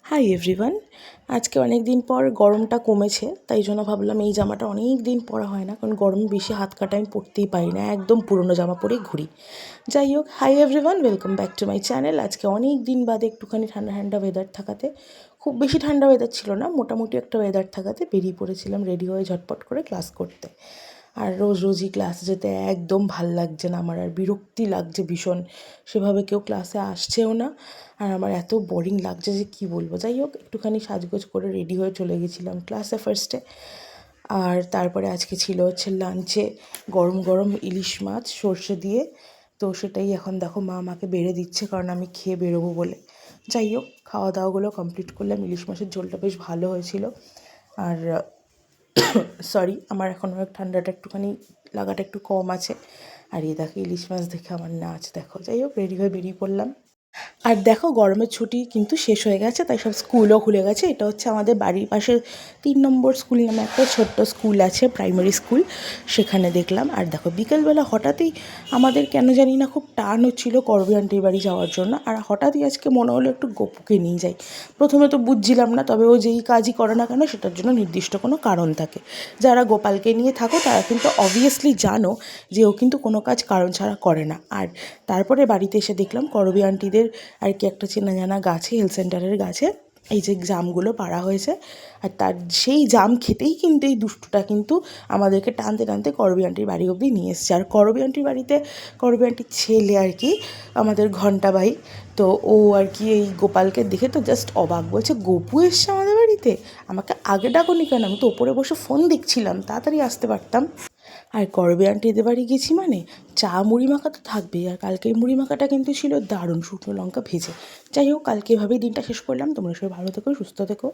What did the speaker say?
Hi everyone. আজকে অনেক দিন পর গরমটা কমেছে, তাই জন্য ভাবলাম এই জামাটা অনেক দিন পরা হয় না, কারণ গরমে বেশি হাত কাটা আমি পরতেই পারি না, একদম পুরনো জামা পরেই ঘুরি। যাই হোক, hi everyone, welcome back to my channel. আজকে অনেক দিন বাদে একটুখানি ঠান্ডা ঠান্ডা ওয়েদার থাকাতে, খুব বেশি ঠান্ডা ওয়েদার ছিল না, মোটামুটি একটা ওয়েদার থাকাতে বেরিয়ে পড়েছিলাম রেডি হয়ে ঝটপট করে ক্লাস করতে। আর রোজ রোজই ক্লাসে যেতে একদম ভাল লাগছে না আমার, আর বিরক্তি লাগছে ভীষণ। সেভাবে কেউ ক্লাসে আসছেও না, আর আমার এত বোরিং লাগছে যে কী বলবো। যাই হোক, একটুখানি সাজগোজ করে রেডি হয়ে চলে গেছিলাম ক্লাসে ফার্স্টে। আর তারপরে আজকে ছিল হচ্ছে লাঞ্চে গরম গরম ইলিশ মাছ সর্ষে দিয়ে। তো সেটাই এখন দেখো মা আমাকে বেড়ে দিচ্ছে, কারণ আমি খেয়ে বেরোবো বলে। যাই হোক, খাওয়া দাওয়াগুলো কমপ্লিট করলাম। ইলিশ মাছের ঝোলটা বেশ ভালো হয়েছিল। আর সরি, আমার এখনও ঠান্ডাটা একটুখানি লাগাটা একটু কম আছে। আর এই দেখো ইলিশ মাছ দেখে আমার নাচ দেখো। যাই হোক, রেডি হয়ে বেরিয়ে পড়লাম। আর দেখো, গরমের ছুটি কিন্তু শেষ হয়ে গেছে, তাই সব স্কুলও খুলে গেছে। এটা হচ্ছে আমাদের বাড়ির পাশে 3 নম্বর স্কুল নামে একটা ছোট্ট স্কুল আছে, প্রাইমারি স্কুল, সেখানে দেখলাম। আর দেখো, বিকেলবেলা হঠাৎই আমাদের কেন জানি না খুব টান হচ্ছিলো করবী আন্টির বাড়ি যাওয়ার জন্য। আর হঠাৎই আজকে মনে হলো একটু গপুকে নিয়ে যাই। প্রথমে তো বুঝছিলাম না, তবে ও যেই কাজই করে না কেন সেটার জন্য নির্দিষ্ট কোনো কারণ থাকে। যারা গোপালকে নিয়ে থাকো তারা কিন্তু অবভিয়াসলি জানো যে ও কিন্তু কোনো কাজ কারণ ছাড়া করে না। আর তারপরে বাড়িতে এসে দেখলাম করবী আন্টিদের আর কি একটা চেনা জানা গাছে, হেলথ সেন্টারের গাছে এই যে জামগুলো পাড়া হয়েছে। আর তার সেই জাম খেতেই কিন্তু এই দুষ্টুটা কিন্তু আমাদেরকে টানতে টানতে করবী আন্টির বাড়ি অবধি নিয়ে এসছে। আর করবী আন্টির বাড়িতে করবী আন্টির ছেলে আর কি আমাদের ঘণ্টা ভাই, তো ও আর কি এই গোপালকে দেখে তো জাস্ট অবাক, বলছে গপু এসছে আমাদের বাড়িতে, আমাকে আগে ডাকোনি কেন? আমি তো ওপরে বসে ফোন দেখছিলাম, তাড়াতাড়ি আসতে পারতাম। আর করবী আন্টিদের বাড়ি গেছি মানে চা মুড়ি মাখা তো থাকবেই। আর কালকে এই মুড়ি মাখাটা কিন্তু ছিল দারুণ, শুকনো লঙ্কা ভেজে। যাই হোক, কালকে এভাবেই দিনটা শেষ করলাম। তোমরা সবাই ভালো থেকো, সুস্থ থেকো।